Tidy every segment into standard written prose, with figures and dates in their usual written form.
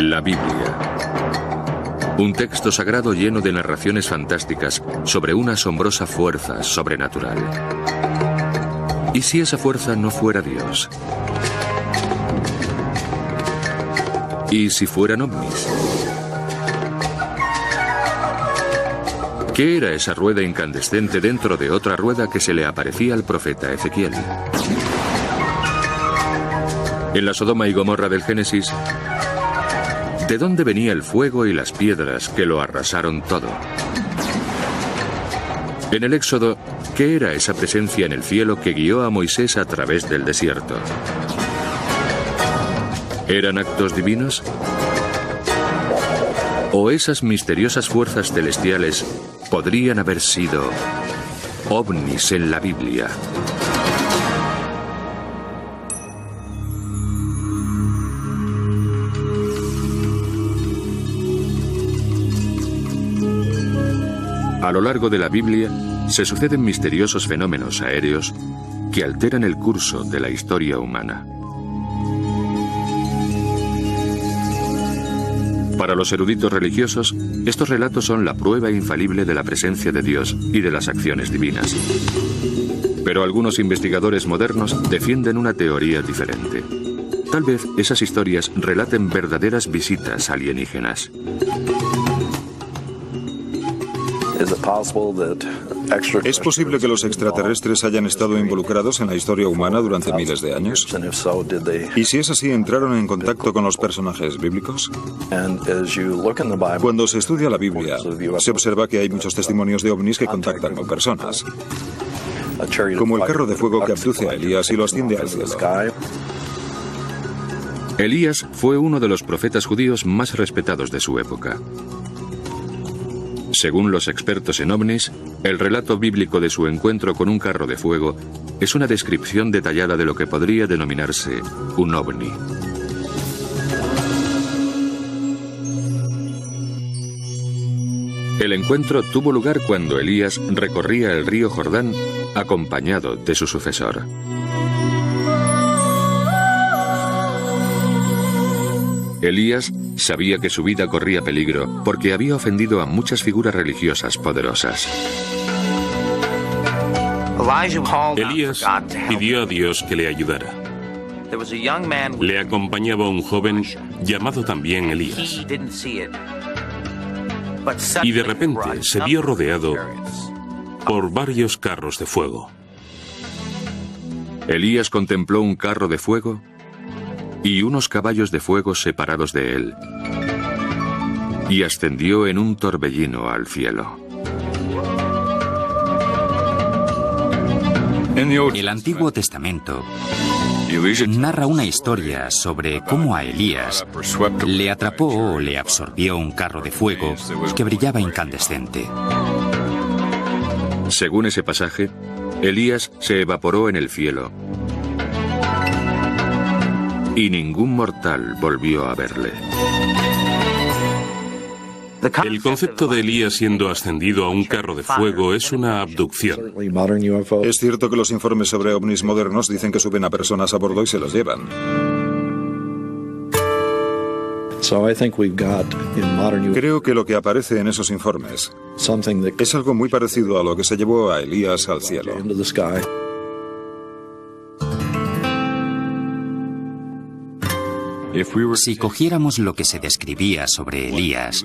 La Biblia. Un texto sagrado lleno de narraciones fantásticas sobre una asombrosa fuerza sobrenatural. ¿Y si esa fuerza no fuera Dios? ¿Y si fueran ovnis? ¿Qué era esa rueda incandescente dentro de otra rueda que se le aparecía al profeta Ezequiel? En la Sodoma y Gomorra del Génesis, ¿de dónde venía el fuego y las piedras que lo arrasaron todo? En el Éxodo, ¿qué era esa presencia en el cielo que guió a Moisés a través del desierto? ¿Eran actos divinos? ¿O esas misteriosas fuerzas celestiales podrían haber sido ovnis en la Biblia? A lo largo de la Biblia se suceden misteriosos fenómenos aéreos que alteran el curso de la historia humana. Para los eruditos religiosos, estos relatos son la prueba infalible de la presencia de Dios y de las acciones divinas. Pero algunos investigadores modernos defienden una teoría diferente. Tal vez esas historias relaten verdaderas visitas alienígenas. ¿Es posible que los extraterrestres hayan estado involucrados en la historia humana durante miles de años? ¿Y si es así, entraron en contacto con los personajes bíblicos? Cuando se estudia la Biblia, se observa que hay muchos testimonios de ovnis que contactan con personas, como el carro de fuego que abduce a Elías y lo asciende al cielo. Elías fue uno de los profetas judíos más respetados de su época. Según los expertos en ovnis, el relato bíblico de su encuentro con un carro de fuego es una descripción detallada de lo que podría denominarse un ovni. El encuentro tuvo lugar cuando Elías recorría el río Jordán acompañado de su sucesor. Elías sabía que su vida corría peligro porque había ofendido a muchas figuras religiosas poderosas. Elías pidió a Dios que le ayudara. Le acompañaba un joven llamado también Elías. Y de repente se vio rodeado por varios carros de fuego. Elías contempló un carro de fuego y unos caballos de fuego separados de él, y ascendió en un torbellino al cielo. El Antiguo Testamento narra una historia sobre cómo a Elías le atrapó o le absorbió un carro de fuego que brillaba incandescente. Según ese pasaje, Elías se evaporó en el cielo y ningún mortal volvió a verle. El concepto de Elías siendo ascendido a un carro de fuego es una abducción. Es cierto que los informes sobre ovnis modernos dicen que suben a personas a bordo y se los llevan. Creo que lo que aparece en esos informes es algo muy parecido a lo que se llevó a Elías al cielo. Si cogiéramos lo que se describía sobre Elías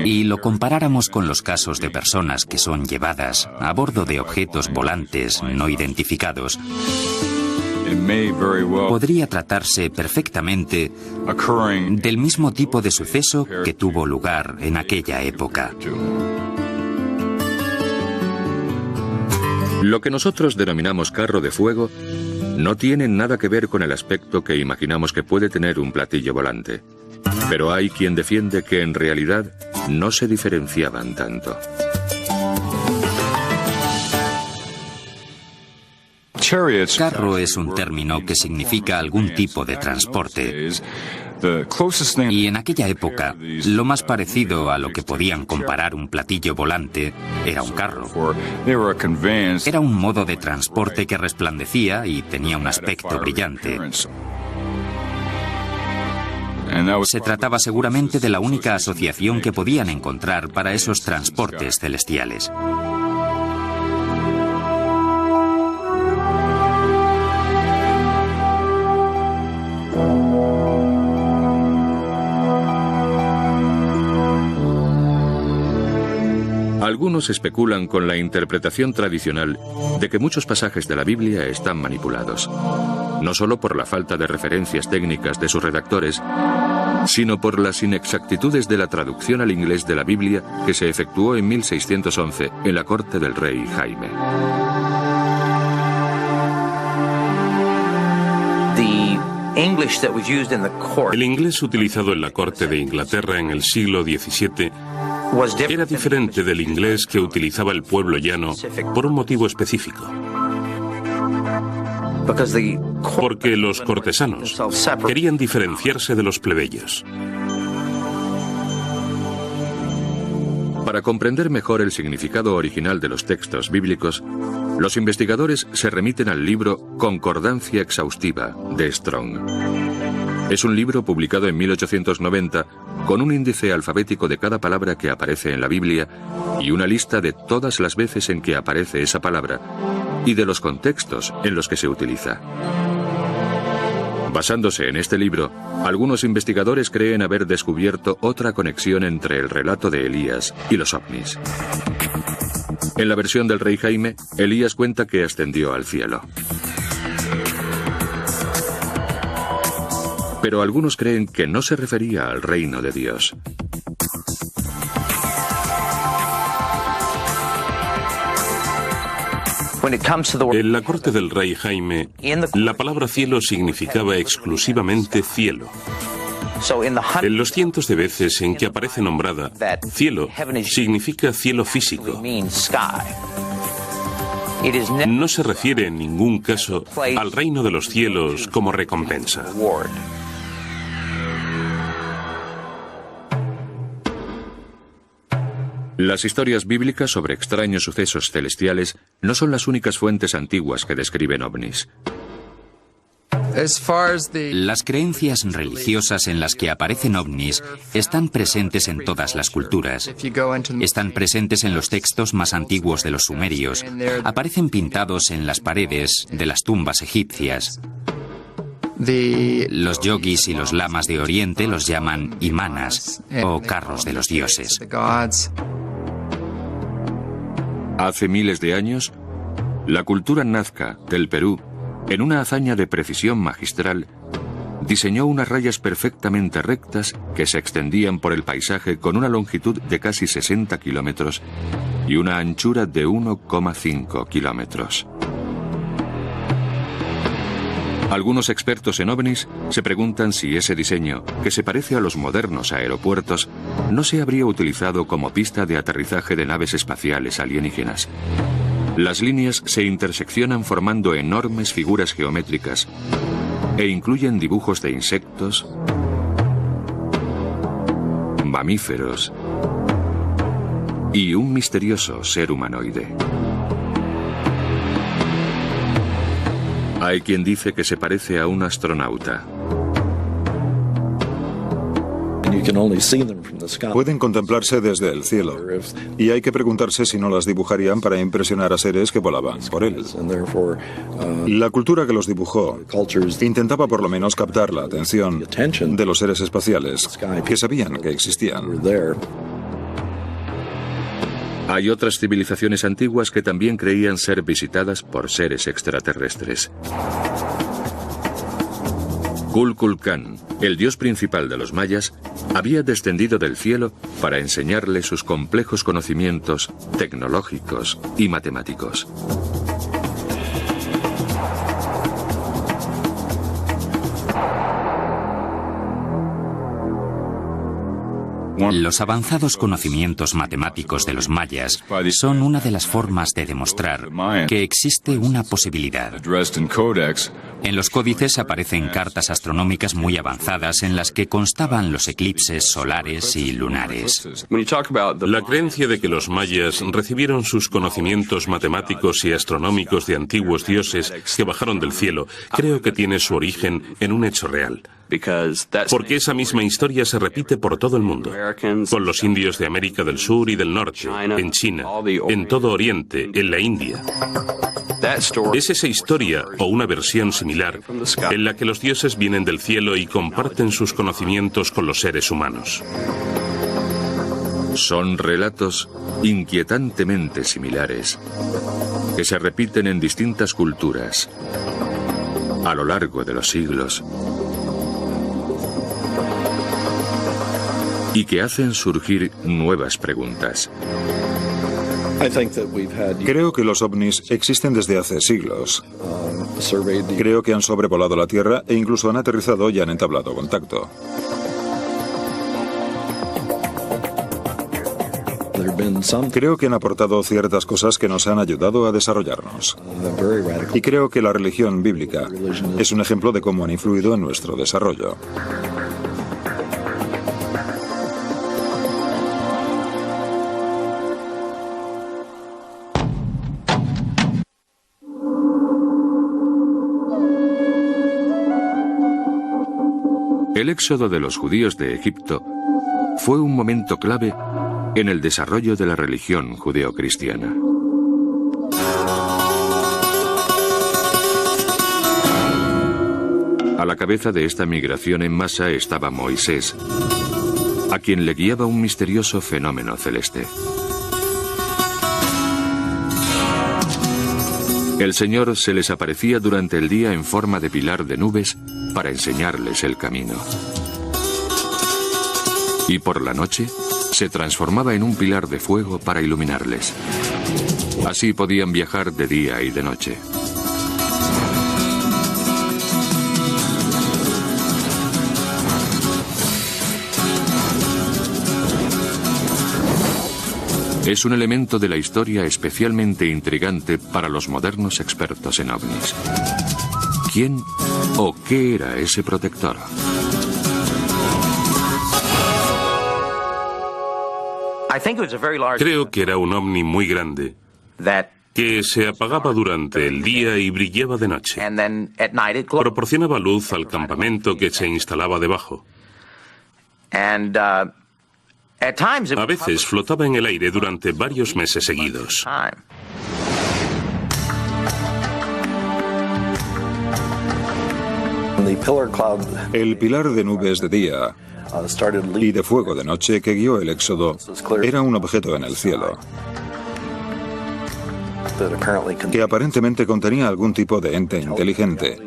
y lo comparáramos con los casos de personas que son llevadas a bordo de objetos volantes no identificados, podría tratarse perfectamente del mismo tipo de suceso que tuvo lugar en aquella época. Lo que nosotros denominamos carro de fuego no tiene nada que ver con el aspecto que imaginamos que puede tener un platillo volante. Pero hay quien defiende que en realidad no se diferenciaban tanto. Carro es un término que significa algún tipo de transporte. Y en aquella época, lo más parecido a lo que podían comparar un platillo volante era un carro. Era un modo de transporte que resplandecía y tenía un aspecto brillante. Se trataba seguramente de la única asociación que podían encontrar para esos transportes celestiales. Algunos especulan con la interpretación tradicional de que muchos pasajes de la Biblia están manipulados, no solo por la falta de referencias técnicas de sus redactores, sino por las inexactitudes de la traducción al inglés de la Biblia que se efectuó en 1611 en la corte del rey Jaime. El inglés utilizado en la corte de Inglaterra en el siglo XVII era diferente del inglés que utilizaba el pueblo llano por un motivo específico. Porque los cortesanos querían diferenciarse de los plebeyos. Para comprender mejor el significado original de los textos bíblicos, los investigadores se remiten al libro Concordancia Exhaustiva de Strong. Es un libro publicado en 1890 con un índice alfabético de cada palabra que aparece en la Biblia y una lista de todas las veces en que aparece esa palabra y de los contextos en los que se utiliza. Basándose en este libro, algunos investigadores creen haber descubierto otra conexión entre el relato de Elías y los ovnis. En la versión del rey Jaime, Elías cuenta que ascendió al cielo. Pero algunos creen que no se refería al reino de Dios. En la corte del rey Jaime, la palabra cielo significaba exclusivamente cielo. En los cientos de veces en que aparece nombrada, cielo significa cielo físico. No se refiere en ningún caso al reino de los cielos como recompensa. Las historias bíblicas sobre extraños sucesos celestiales no son las únicas fuentes antiguas que describen ovnis. Las creencias religiosas en las que aparecen ovnis están presentes en todas las culturas. Están presentes en los textos más antiguos de los sumerios. Aparecen pintados en las paredes de las tumbas egipcias. Los yogis y los lamas de Oriente los llaman imanas o carros de los dioses. Hace miles de años, la cultura nazca del Perú, en una hazaña de precisión magistral, diseñó unas rayas perfectamente rectas que se extendían por el paisaje con una longitud de casi 60 kilómetros y una anchura de 1,5 kilómetros. Algunos expertos en ovnis se preguntan si ese diseño, que se parece a los modernos aeropuertos, no se habría utilizado como pista de aterrizaje de naves espaciales alienígenas. Las líneas se interseccionan formando enormes figuras geométricas e incluyen dibujos de insectos, mamíferos y un misterioso ser humanoide. Hay quien dice que se parece a un astronauta. Pueden contemplarse desde el cielo, y hay que preguntarse si no las dibujarían para impresionar a seres que volaban por él. La cultura que los dibujó intentaba por lo menos captar la atención de los seres espaciales que sabían que existían. Hay otras civilizaciones antiguas que también creían ser visitadas por seres extraterrestres. Kukulcán, el dios principal de los mayas, había descendido del cielo para enseñarle sus complejos conocimientos tecnológicos y matemáticos. Los avanzados conocimientos matemáticos de los mayas son una de las formas de demostrar que existe una posibilidad. En los códices aparecen cartas astronómicas muy avanzadas en las que constaban los eclipses solares y lunares. La creencia de que los mayas recibieron sus conocimientos matemáticos y astronómicos de antiguos dioses que bajaron del cielo, creo que tiene su origen en un hecho real. Porque esa misma historia se repite por todo el mundo, con los indios de América del Sur y del Norte, en China, en todo Oriente, en la India. Es esa historia, o una versión similar, en la que los dioses vienen del cielo y comparten sus conocimientos con los seres humanos. Son relatos inquietantemente similares, que se repiten en distintas culturas, a lo largo de los siglos, y que hacen surgir nuevas preguntas. Creo que los ovnis existen desde hace siglos. Creo que han sobrevolado la Tierra e incluso han aterrizado y han entablado contacto. Creo que han aportado ciertas cosas que nos han ayudado a desarrollarnos. Y creo que la religión bíblica es un ejemplo de cómo han influido en nuestro desarrollo. El éxodo de los judíos de Egipto fue un momento clave en el desarrollo de la religión judeocristiana. A la cabeza de esta migración en masa estaba Moisés, a quien le guiaba un misterioso fenómeno celeste. El Señor se les aparecía durante el día en forma de pilar de nubes para enseñarles el camino. Y por la noche se transformaba en un pilar de fuego para iluminarles. Así podían viajar de día y de noche. Es un elemento de la historia especialmente intrigante para los modernos expertos en ovnis. ¿Quién o qué era ese protector? Creo que era un ovni muy grande, que se apagaba durante el día y brillaba de noche. Proporcionaba luz al campamento que se instalaba debajo. A veces flotaba en el aire durante varios meses seguidos. El pilar de nubes de día y de fuego de noche que guió el éxodo era un objeto en el cielo que aparentemente contenía algún tipo de ente inteligente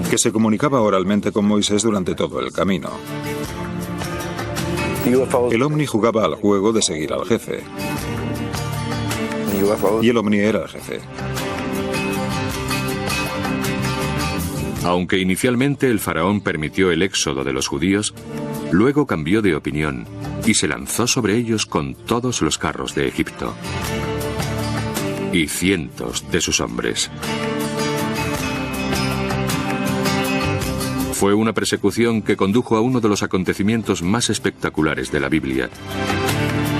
que se comunicaba oralmente con Moisés durante todo el camino. El ovni jugaba al juego de seguir al jefe. Y el ovni era el jefe. Aunque inicialmente el faraón permitió el éxodo de los judíos, luego cambió de opinión y se lanzó sobre ellos con todos los carros de Egipto y cientos de sus hombres. Fue una persecución que condujo a uno de los acontecimientos más espectaculares de la Biblia,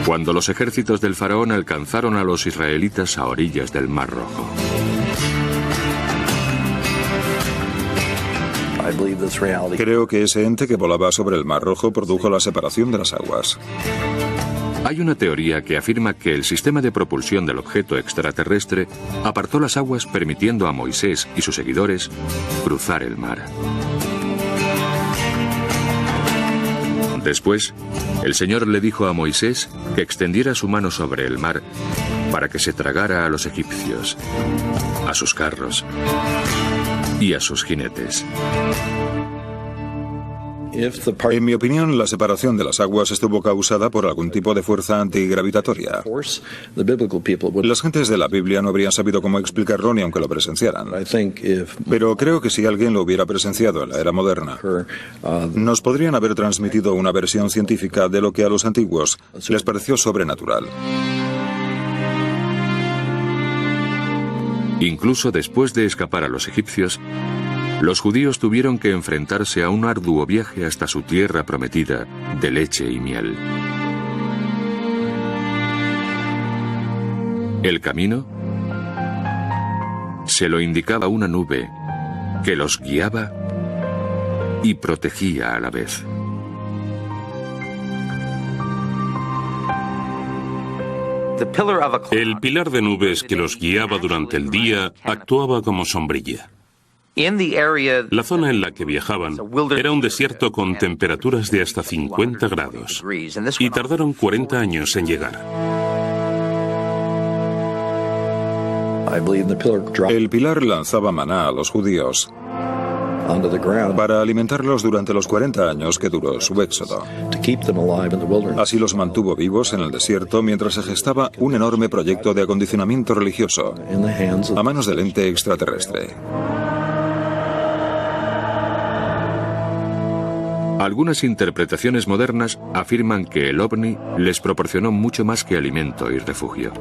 cuando los ejércitos del faraón alcanzaron a los israelitas a orillas del Mar Rojo. Creo que ese ente que volaba sobre el Mar Rojo produjo la separación de las aguas. Hay una teoría que afirma que el sistema de propulsión del objeto extraterrestre apartó las aguas permitiendo a Moisés y sus seguidores cruzar el mar. Después, el Señor le dijo a Moisés que extendiera su mano sobre el mar para que se tragara a los egipcios, a sus carros y a sus jinetes. En mi opinión, la separación de las aguas estuvo causada por algún tipo de fuerza antigravitatoria. Las gentes de la Biblia no habrían sabido cómo explicarlo ni aunque lo presenciaran. Pero creo que si alguien lo hubiera presenciado en la era moderna, nos podrían haber transmitido una versión científica de lo que a los antiguos les pareció sobrenatural. Incluso después de escapar a los egipcios, los judíos tuvieron que enfrentarse a un arduo viaje hasta su tierra prometida de leche y miel. El camino se lo indicaba una nube que los guiaba y protegía a la vez. El pilar de nubes que los guiaba durante el día actuaba como sombrilla. La zona en la que viajaban era un desierto con temperaturas de hasta 50 grados y tardaron 40 años en llegar. El pilar lanzaba maná a los judíos para alimentarlos durante los 40 años que duró su éxodo. Así los mantuvo vivos en el desierto mientras se gestaba un enorme proyecto de acondicionamiento religioso a manos del ente extraterrestre. Algunas interpretaciones modernas afirman que el ovni les proporcionó mucho más que alimento y refugio.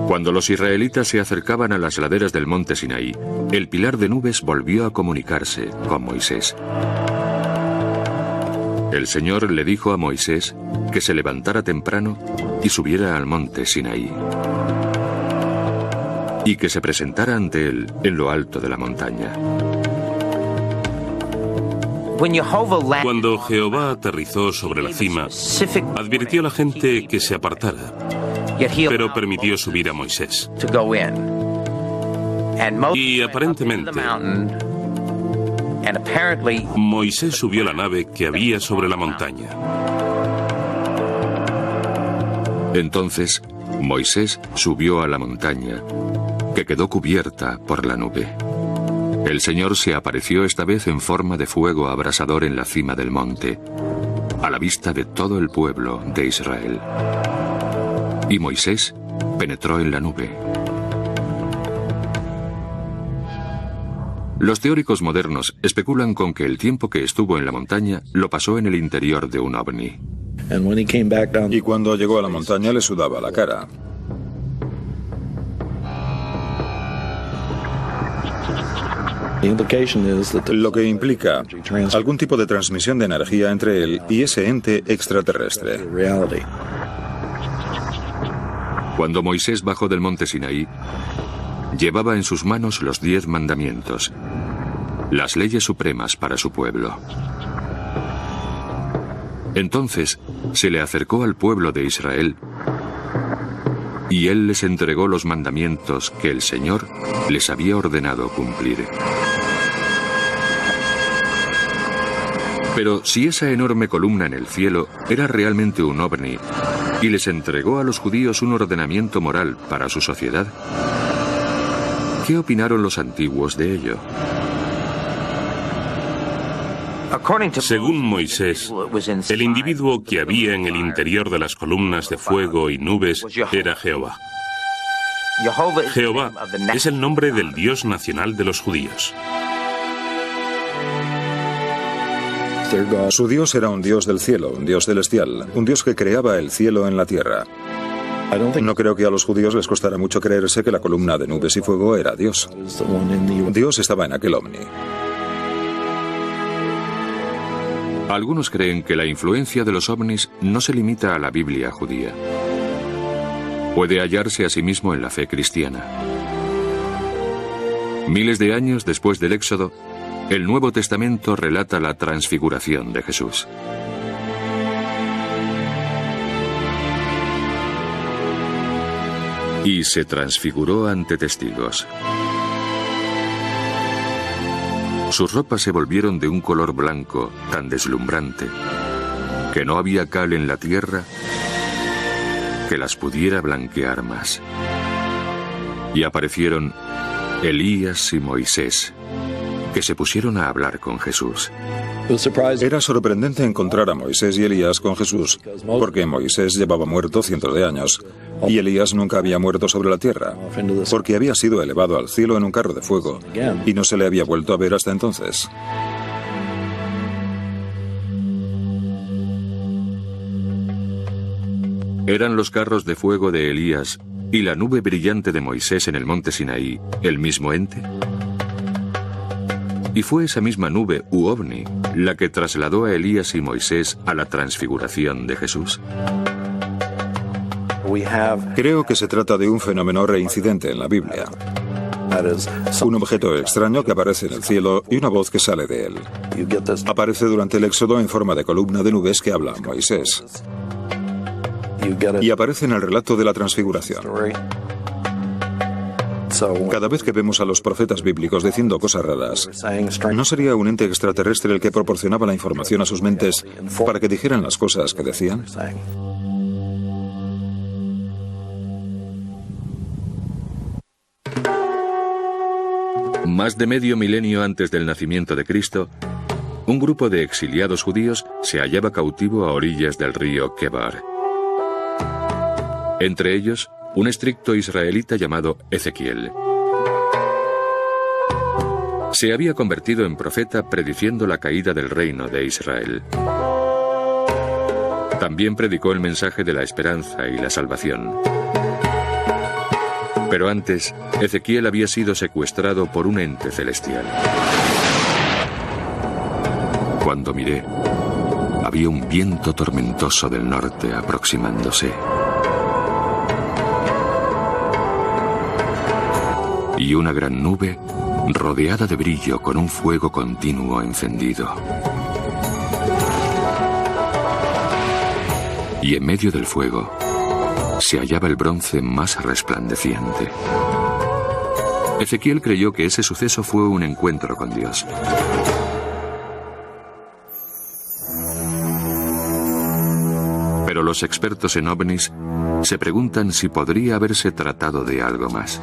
Cuando los israelitas se acercaban a las laderas del monte Sinaí, el pilar de nubes volvió a comunicarse con Moisés. El Señor le dijo a Moisés que se levantara temprano y subiera al monte Sinaí, y que se presentara ante él en lo alto de la montaña. Cuando Jehová aterrizó sobre la cima, advirtió a la gente que se apartara, pero permitió subir a Moisés. Y aparentemente, Moisés subió a la nave que había sobre la montaña. Entonces, Moisés subió a la montaña, que quedó cubierta por la nube. El Señor se apareció esta vez en forma de fuego abrasador en la cima del monte, a la vista de todo el pueblo de Israel. Y Moisés penetró en la nube. Los teóricos modernos especulan con que el tiempo que estuvo en la montaña lo pasó en el interior de un ovni. Y cuando llegó a la montaña le sudaba la cara. Lo que implica algún tipo de transmisión de energía entre él y ese ente extraterrestre. Cuando Moisés bajó del monte Sinaí, llevaba en sus manos los 10 mandamientos, las leyes supremas para su pueblo. Entonces se le acercó al pueblo de Israel y él les entregó los mandamientos que el Señor les había ordenado cumplir. Pero si esa enorme columna en el cielo era realmente un ovni y les entregó a los judíos un ordenamiento moral para su sociedad, ¿qué opinaron los antiguos de ello? Según Moisés, el individuo que había en el interior de las columnas de fuego y nubes era Jehová. Jehová es el nombre del Dios nacional de los judíos. Su Dios era un Dios del cielo, un Dios celestial, un Dios que creaba el cielo en la tierra. No creo que a los judíos les costara mucho creerse que la columna de nubes y fuego era Dios. Dios estaba en aquel ovni. Algunos creen que la influencia de los ovnis no se limita a la Biblia judía. Puede hallarse a sí mismo en la fe cristiana. Miles de años después del Éxodo, el Nuevo Testamento relata la transfiguración de Jesús. Y se transfiguró ante testigos. Sus ropas se volvieron de un color blanco tan deslumbrante que no había cal en la tierra que las pudiera blanquear más. Y aparecieron Elías y Moisés, que se pusieron a hablar con Jesús. Era sorprendente encontrar a Moisés y Elías con Jesús, porque Moisés llevaba muerto cientos de años, y Elías nunca había muerto sobre la tierra, porque había sido elevado al cielo en un carro de fuego, y no se le había vuelto a ver hasta entonces. Eran los carros de fuego de Elías ¿Y la nube brillante de Moisés en el monte Sinaí, el mismo ente? Y fue esa misma nube, u ovni, la que trasladó a Elías y Moisés a la transfiguración de Jesús. Creo que se trata de un fenómeno reincidente en la Biblia. Un objeto extraño que aparece en el cielo y una voz que sale de él. Aparece durante el Éxodo en forma de columna de nubes que habla Moisés. Y aparece en el relato de la transfiguración. Cada vez que vemos a los profetas bíblicos diciendo cosas raras, ¿no sería un ente extraterrestre el que proporcionaba la información a sus mentes para que dijeran las cosas que decían? Más de medio milenio antes del nacimiento de Cristo, un grupo de exiliados judíos se hallaba cautivo a orillas del río Kebar. Entre ellos, un estricto israelita llamado Ezequiel. Se había convertido en profeta prediciendo la caída del reino de Israel. También predicó el mensaje de la esperanza y la salvación. Pero antes, Ezequiel había sido secuestrado por un ente celestial. Cuando miré, había un viento tormentoso del norte aproximándose. Y una gran nube rodeada de brillo con un fuego continuo encendido. Y en medio del fuego se hallaba el bronce más resplandeciente. Ezequiel creyó que ese suceso fue un encuentro con Dios. Pero los expertos en ovnis se preguntan si podría haberse tratado de algo más.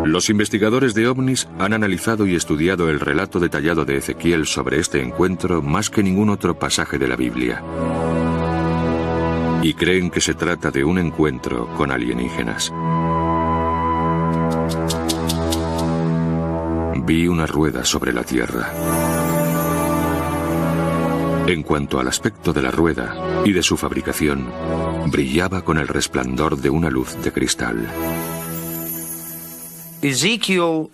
Los investigadores de ovnis han analizado y estudiado el relato detallado de Ezequiel sobre este encuentro más que ningún otro pasaje de la Biblia. Y creen que se trata de un encuentro con alienígenas. Vi una rueda sobre la tierra. En cuanto al aspecto de la rueda y de su fabricación, brillaba con el resplandor de una luz de cristal. Ezequiel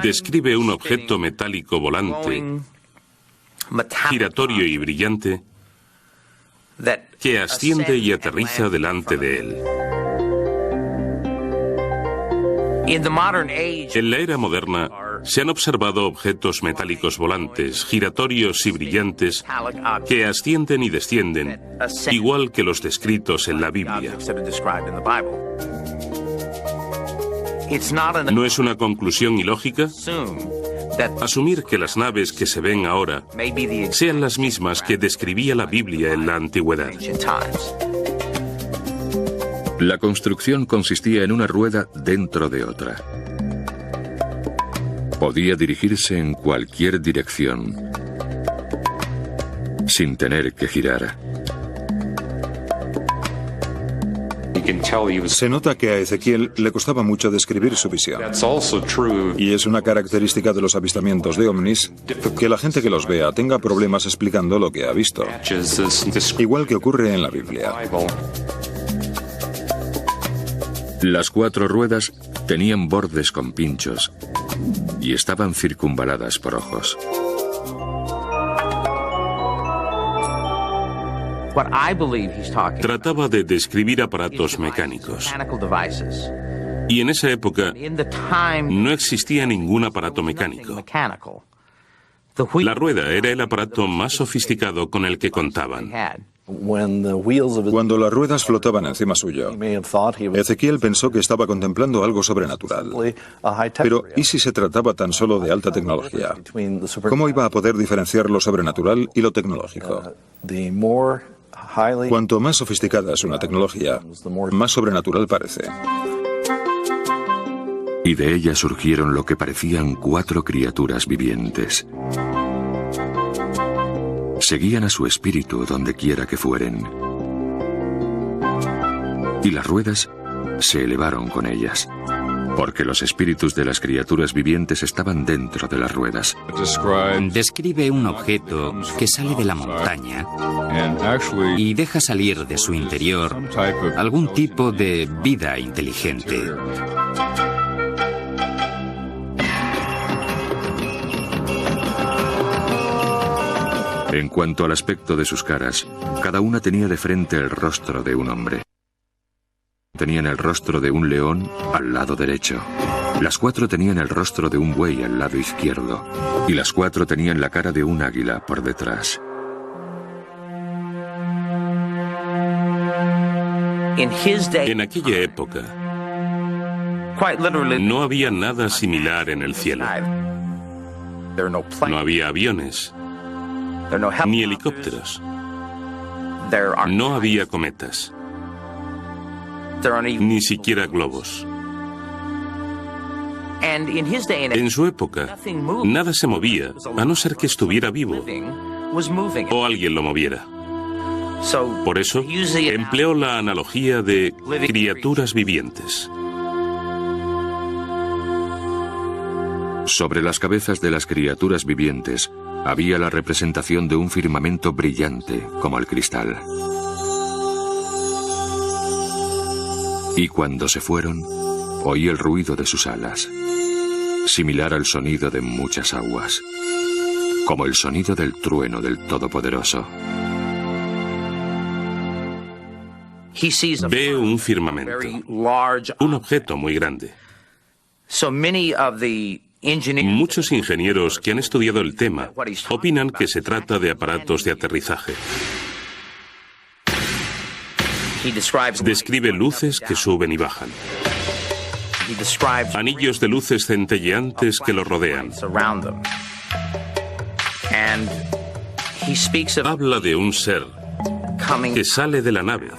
describe un objeto metálico volante, giratorio y brillante, que asciende y aterriza delante de él. En la era moderna, se han observado objetos metálicos volantes, giratorios y brillantes, que ascienden y descienden, igual que los descritos en la Biblia. ¿No es una conclusión ilógica asumir que las naves que se ven ahora sean las mismas que describía la Biblia en la antigüedad? La construcción consistía en una rueda dentro de otra. Podía dirigirse en cualquier dirección, sin tener que girar. Se nota que a Ezequiel le costaba mucho describir su visión. Y es una característica de los avistamientos de ovnis que la gente que los vea tenga problemas explicando lo que ha visto. Igual que ocurre en la Biblia. Las 4 ruedas tenían bordes con pinchos y estaban circunvaladas por ojos. Trataba de describir aparatos mecánicos. Y en esa época no existía ningún aparato mecánico. La rueda era el aparato más sofisticado con el que contaban. Cuando las ruedas flotaban encima suyo, Ezequiel pensó que estaba contemplando algo sobrenatural. Pero, ¿y si se trataba tan solo de alta tecnología? ¿Cómo iba a poder diferenciar lo sobrenatural y lo tecnológico? Cuanto más sofisticada es una tecnología, más sobrenatural parece. Y de ella surgieron lo que parecían 4 criaturas vivientes. Seguían a su espíritu donde quiera que fueren. Y las ruedas se elevaron con ellas. porque los espíritus de las criaturas vivientes estaban dentro de las ruedas. Describe un objeto que sale de la montaña y deja salir de su interior algún tipo de vida inteligente. En cuanto al aspecto de sus caras, cada una tenía de frente el rostro de un hombre. Tenían el rostro de un león al lado derecho. Las 4 tenían el rostro de un buey al lado izquierdo. Y las 4 tenían la cara de un águila por detrás. En aquella época, no había nada similar en el cielo. No había aviones, ni helicópteros. No había cometas, ni siquiera globos. En su época, nada se movía, a no ser que estuviera vivo o alguien lo moviera. Por eso, empleó la analogía de criaturas vivientes. Sobre las cabezas de las criaturas vivientes había la representación de un firmamento brillante como el cristal. Y cuando se fueron, oí el ruido de sus alas, similar al sonido de muchas aguas, como el sonido del trueno del Todopoderoso. Ve un firmamento, un objeto muy grande. Muchos ingenieros que han estudiado el tema opinan que se trata de aparatos de aterrizaje. Describe luces que suben y bajan, anillos de luces centelleantes que lo rodean. Habla de un ser que sale de la nave,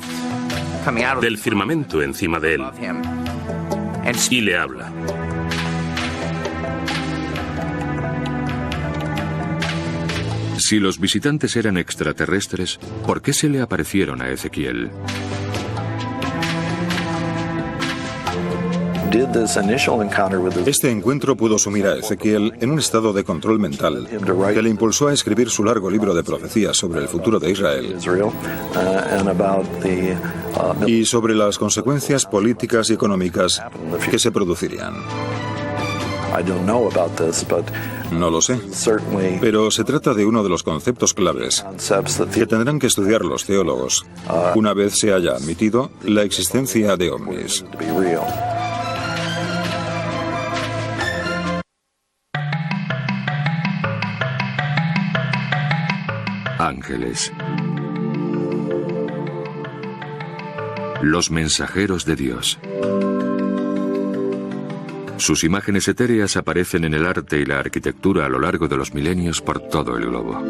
del firmamento encima de él, y le habla. Si los visitantes eran extraterrestres, ¿por qué se le aparecieron a Ezequiel? Este encuentro pudo sumir a Ezequiel en un estado de control mental que le impulsó a escribir su largo libro de profecías sobre el futuro de Israel y sobre las consecuencias políticas y económicas que se producirían. No lo sé, pero se trata de uno de los conceptos claves que tendrán que estudiar los teólogos una vez se haya admitido la existencia de ovnis. Ángeles. Los mensajeros de Dios. Sus imágenes etéreas aparecen en el arte y la arquitectura a lo largo de los milenios por todo el globo.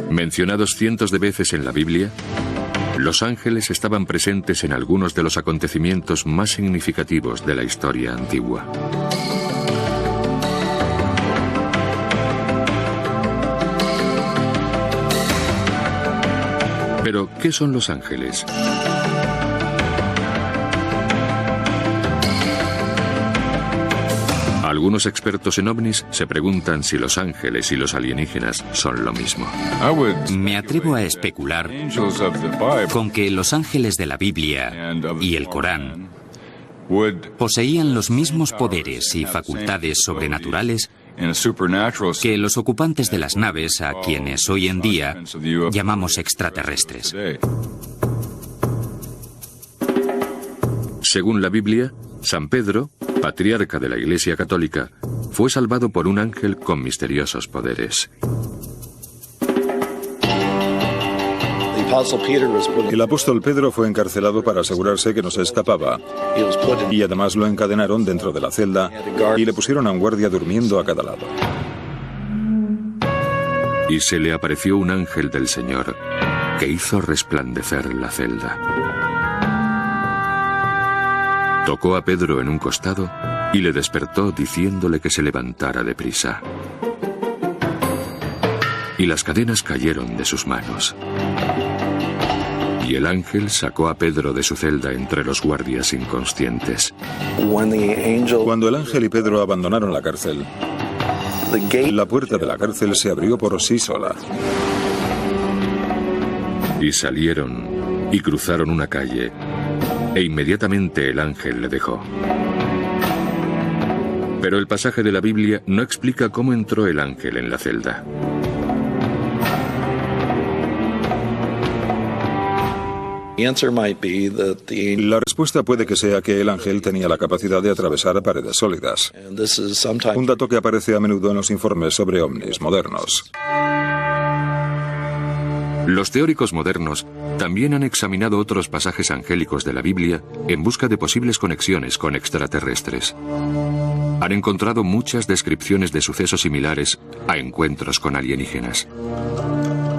Mencionados cientos de veces en la Biblia, los ángeles estaban presentes en algunos de los acontecimientos más significativos de la historia antigua. Pero, ¿qué son los ángeles? Algunos expertos en ovnis se preguntan si los ángeles y los alienígenas son lo mismo. Me atrevo a especular con que los ángeles de la Biblia y el Corán poseían los mismos poderes y facultades sobrenaturales que los ocupantes de las naves a quienes hoy en día llamamos extraterrestres. Según la Biblia, San Pedro, patriarca de la Iglesia Católica, fue salvado por un ángel con misteriosos poderes. El apóstol Pedro fue encarcelado para asegurarse que no se escapaba, y además lo encadenaron dentro de la celda y le pusieron a un guardia durmiendo a cada lado. Y se le apareció un ángel del Señor que hizo resplandecer la celda. Tocó a Pedro en un costado y le despertó diciéndole que se levantara deprisa. Y las cadenas cayeron de sus manos. Y el ángel sacó a Pedro de su celda entre los guardias inconscientes. Cuando el ángel y Pedro abandonaron la cárcel, la puerta de la cárcel se abrió por sí sola. Y salieron y cruzaron una calle, e inmediatamente el ángel le dejó. Pero el pasaje de la Biblia no explica cómo entró el ángel en la celda. La respuesta puede que sea que el ángel tenía la capacidad de atravesar paredes sólidas. Un dato que aparece a menudo en los informes sobre ovnis modernos. Los teóricos modernos también han examinado otros pasajes angélicos de la Biblia en busca de posibles conexiones con extraterrestres. Han encontrado muchas descripciones de sucesos similares a encuentros con alienígenas.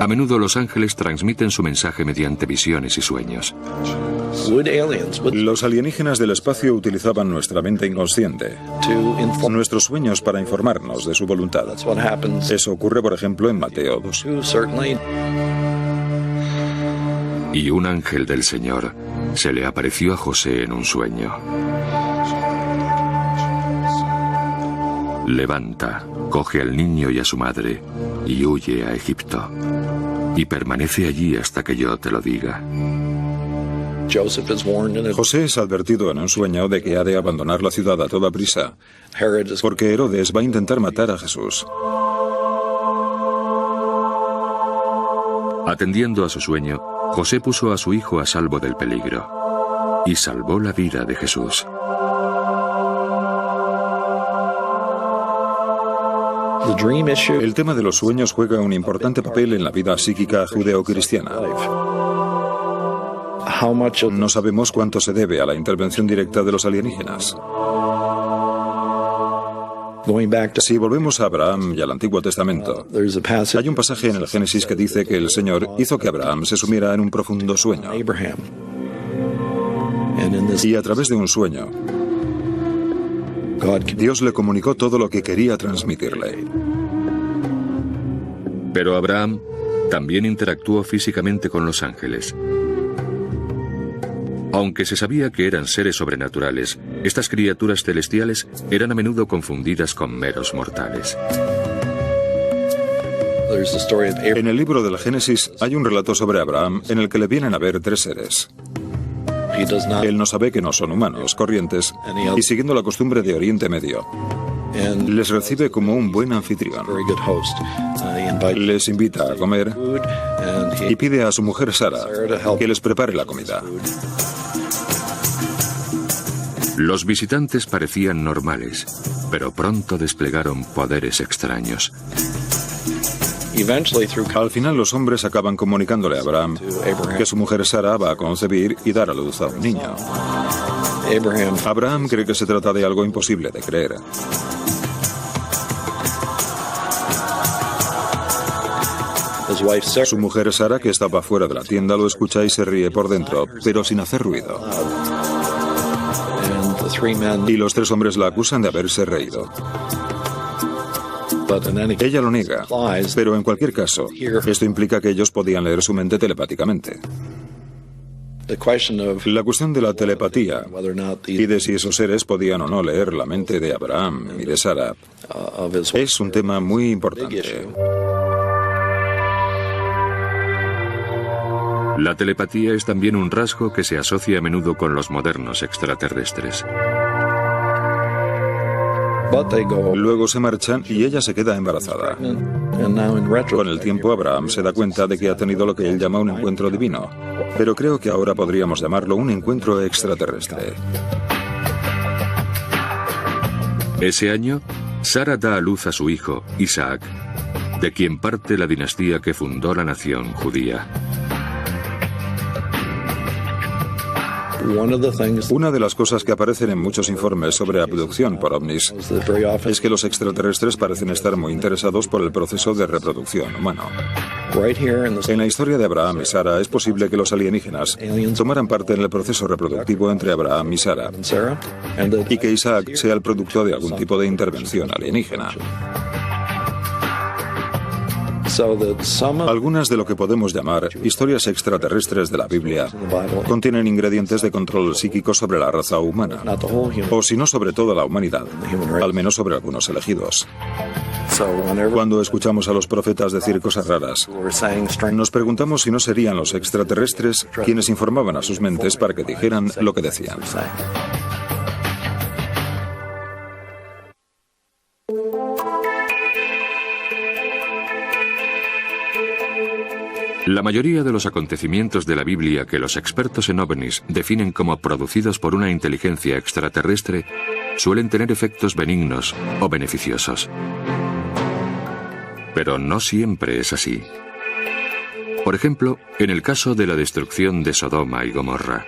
A menudo los ángeles transmiten su mensaje mediante visiones y sueños. Los alienígenas del espacio utilizaban nuestra mente inconsciente, nuestros sueños para informarnos de su voluntad. Eso ocurre, por ejemplo, en Mateo 2. Y un ángel del Señor se le apareció a José en un sueño. Levanta, coge al niño y a su madre y huye a Egipto. Y permanece allí hasta que yo te lo diga. José es advertido en un sueño de que ha de abandonar la ciudad a toda prisa, porque Herodes va a intentar matar a Jesús. Atendiendo a su sueño, José puso a su hijo a salvo del peligro y salvó la vida de Jesús. El tema de los sueños juega un importante papel en la vida psíquica judeocristiana. No sabemos cuánto se debe a la intervención directa de los alienígenas. Si volvemos a Abraham y al Antiguo Testamento, hay un pasaje en el Génesis que dice que el Señor hizo que Abraham se sumiera en un profundo sueño. Y a través de un sueño, Dios le comunicó todo lo que quería transmitirle. Pero Abraham también interactuó físicamente con los ángeles. Aunque se sabía que eran seres sobrenaturales, estas criaturas celestiales eran a menudo confundidas con meros mortales. En el libro del Génesis hay un relato sobre Abraham en el que le vienen a ver tres seres. Él no sabe que no son humanos, corrientes, y siguiendo la costumbre de Oriente Medio, les recibe como un buen anfitrión. Les invita a comer y pide a su mujer Sara que les prepare la comida. Los visitantes parecían normales, pero pronto desplegaron poderes extraños. Al final los hombres acaban comunicándole a Abraham que su mujer Sara va a concebir y dar a luz a un niño. Abraham cree que se trata de algo imposible de creer. Su mujer Sara, que estaba fuera de la tienda, lo escucha y se ríe por dentro, pero sin hacer ruido. Y los tres hombres la acusan de haberse reído. Ella lo niega, pero en cualquier caso, esto implica que ellos podían leer su mente telepáticamente. La cuestión de la telepatía y de si esos seres podían o no leer la mente de Abraham y de Sara es un tema muy importante. La telepatía es también un rasgo que se asocia a menudo con los modernos extraterrestres. Luego se marchan y ella se queda embarazada. Con el tiempo, Abraham se da cuenta de que ha tenido lo que él llama un encuentro divino, pero creo que ahora podríamos llamarlo un encuentro extraterrestre. Ese año, Sara da a luz a su hijo, Isaac, de quien parte la dinastía que fundó la nación judía. Una de las cosas que aparecen en muchos informes sobre abducción por ovnis es que los extraterrestres parecen estar muy interesados por el proceso de reproducción humano. En la historia de Abraham y Sara es posible que los alienígenas tomaran parte en el proceso reproductivo entre Abraham y Sara y que Isaac sea el producto de algún tipo de intervención alienígena. Algunas de lo que podemos llamar historias extraterrestres de la Biblia contienen ingredientes de control psíquico sobre la raza humana, o si no sobre toda la humanidad, al menos sobre algunos elegidos. Cuando escuchamos a los profetas decir cosas raras, nos preguntamos si no serían los extraterrestres quienes informaban a sus mentes para que dijeran lo que decían. La mayoría de los acontecimientos de la Biblia que los expertos en ovnis definen como producidos por una inteligencia extraterrestre suelen tener efectos benignos o beneficiosos. Pero no siempre es así. Por ejemplo, en el caso de la destrucción de Sodoma y Gomorra.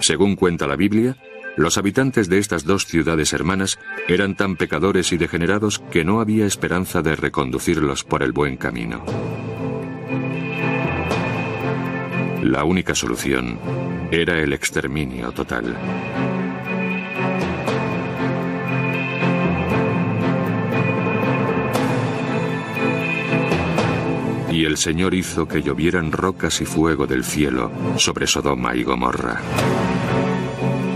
Según cuenta la Biblia, los habitantes de estas dos ciudades hermanas eran tan pecadores y degenerados que no había esperanza de reconducirlos por el buen camino. La única solución era el exterminio total. Y el Señor hizo que llovieran rocas y fuego del cielo sobre Sodoma y Gomorra,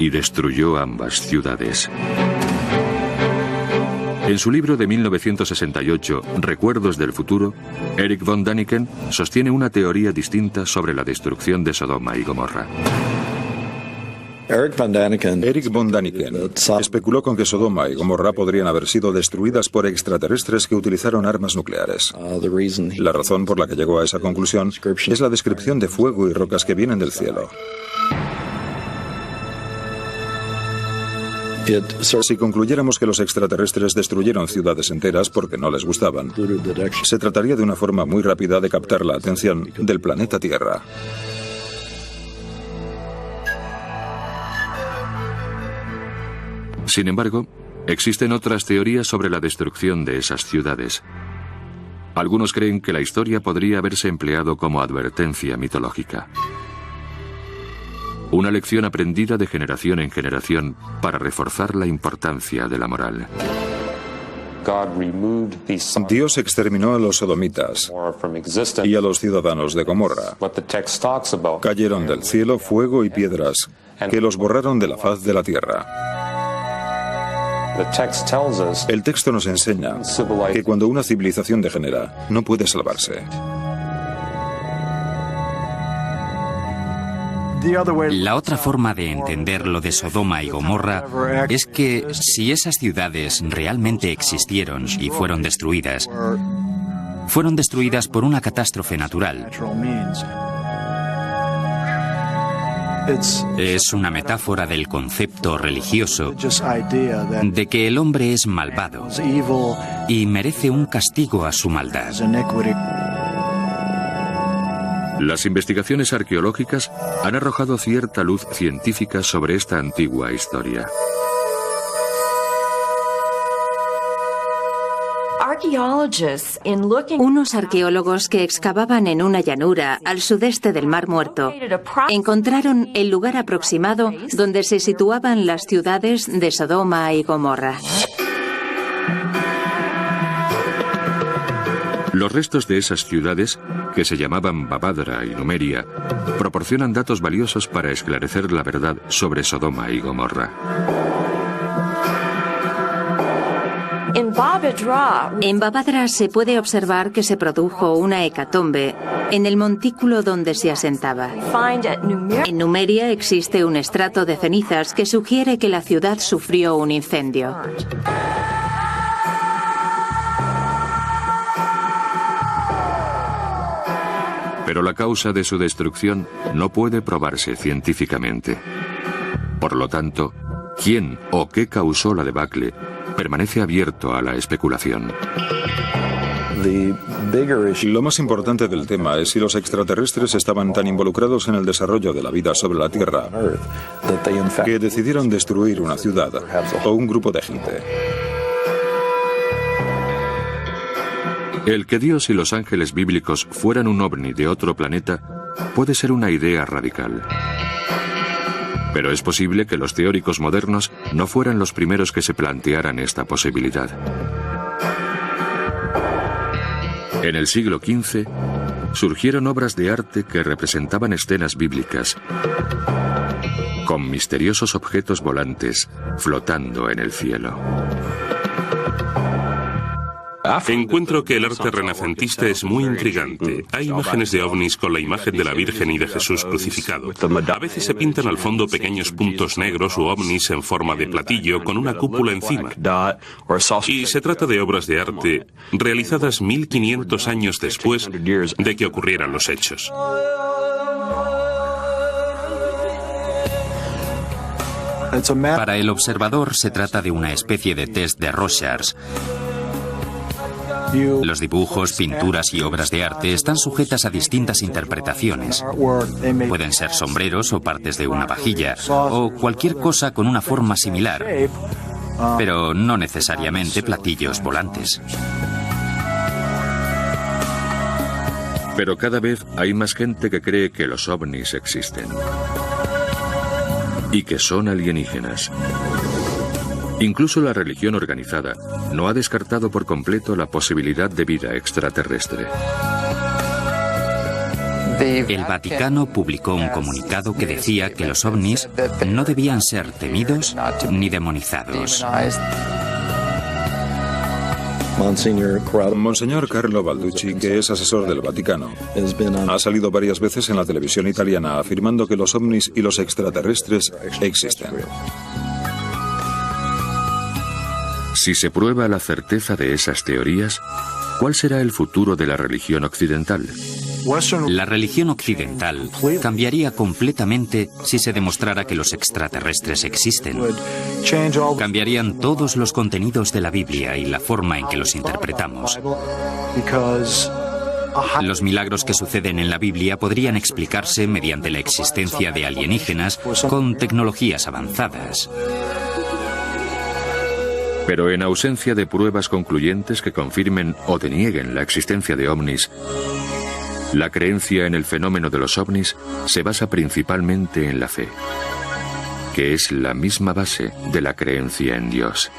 y destruyó ambas ciudades. En su libro de 1968, Recuerdos del futuro, Eric von Däniken sostiene una teoría distinta sobre la destrucción de Sodoma y Gomorra. Eric von Däniken especuló con que Sodoma y Gomorra podrían haber sido destruidas por extraterrestres que utilizaron armas nucleares. La razón por la que llegó a esa conclusión es la descripción de fuego y rocas que vienen del cielo. Si concluyéramos que los extraterrestres destruyeron ciudades enteras porque no les gustaban, se trataría de una forma muy rápida de captar la atención del planeta Tierra. Sin embargo, existen otras teorías sobre la destrucción de esas ciudades. Algunos creen que la historia podría haberse empleado como advertencia mitológica. Una lección aprendida de generación en generación para reforzar la importancia de la moral. Dios exterminó a los sodomitas y a los ciudadanos de Gomorra. Cayeron del cielo fuego y piedras que los borraron de la faz de la tierra. El texto nos enseña que cuando una civilización degenera, no puede salvarse. La otra forma de entender lo de Sodoma y Gomorra es que si esas ciudades realmente existieron y fueron destruidas por una catástrofe natural. Es una metáfora del concepto religioso de que el hombre es malvado y merece un castigo a su maldad. Las investigaciones arqueológicas han arrojado cierta luz científica sobre esta antigua historia. Unos arqueólogos que excavaban en una llanura al sudeste del Mar Muerto encontraron el lugar aproximado donde se situaban las ciudades de Sodoma y Gomorra. Los restos de esas ciudades, que se llamaban Babadra y Numeria, proporcionan datos valiosos para esclarecer la verdad sobre Sodoma y Gomorra. En Babadra se puede observar que se produjo una hecatombe en el montículo donde se asentaba. En Numeria existe un estrato de cenizas que sugiere que la ciudad sufrió un incendio. Pero la causa de su destrucción no puede probarse científicamente. Por lo tanto, ¿quién o qué causó la debacle permanece abierto a la especulación? Lo más importante del tema es si los extraterrestres estaban tan involucrados en el desarrollo de la vida sobre la Tierra que decidieron destruir una ciudad o un grupo de gente. El que Dios y los ángeles bíblicos fueran un ovni de otro planeta puede ser una idea radical. Pero es posible que los teóricos modernos no fueran los primeros que se plantearan esta posibilidad. En el siglo XV, surgieron obras de arte que representaban escenas bíblicas, con misteriosos objetos volantes flotando en el cielo. Encuentro que el arte renacentista es muy intrigante. Hay imágenes de ovnis con la imagen de la Virgen y de Jesús crucificado. A veces se pintan al fondo pequeños puntos negros u ovnis en forma de platillo con una cúpula encima. Y se trata de obras de arte realizadas 1500 años después de que ocurrieran los hechos. Para el observador se trata de una especie de test de Rorschach. Los dibujos, pinturas y obras de arte están sujetas a distintas interpretaciones. Pueden ser sombreros o partes de una vajilla, o cualquier cosa con una forma similar, pero no necesariamente platillos volantes. Pero cada vez hay más gente que cree que los ovnis existen y que son alienígenas. Incluso la religión organizada no ha descartado por completo la posibilidad de vida extraterrestre. El Vaticano publicó un comunicado que decía que los ovnis no debían ser temidos ni demonizados. Monseñor Carlo Balducci, que es asesor del Vaticano, ha salido varias veces en la televisión italiana afirmando que los ovnis y los extraterrestres existen. Si se prueba la certeza de esas teorías, ¿cuál será el futuro de la religión occidental? La religión occidental cambiaría completamente si se demostrara que los extraterrestres existen. Cambiarían todos los contenidos de la Biblia y la forma en que los interpretamos. Los milagros que suceden en la Biblia podrían explicarse mediante la existencia de alienígenas con tecnologías avanzadas. Pero en ausencia de pruebas concluyentes que confirmen o denieguen la existencia de ovnis, la creencia en el fenómeno de los ovnis se basa principalmente en la fe, que es la misma base de la creencia en Dios.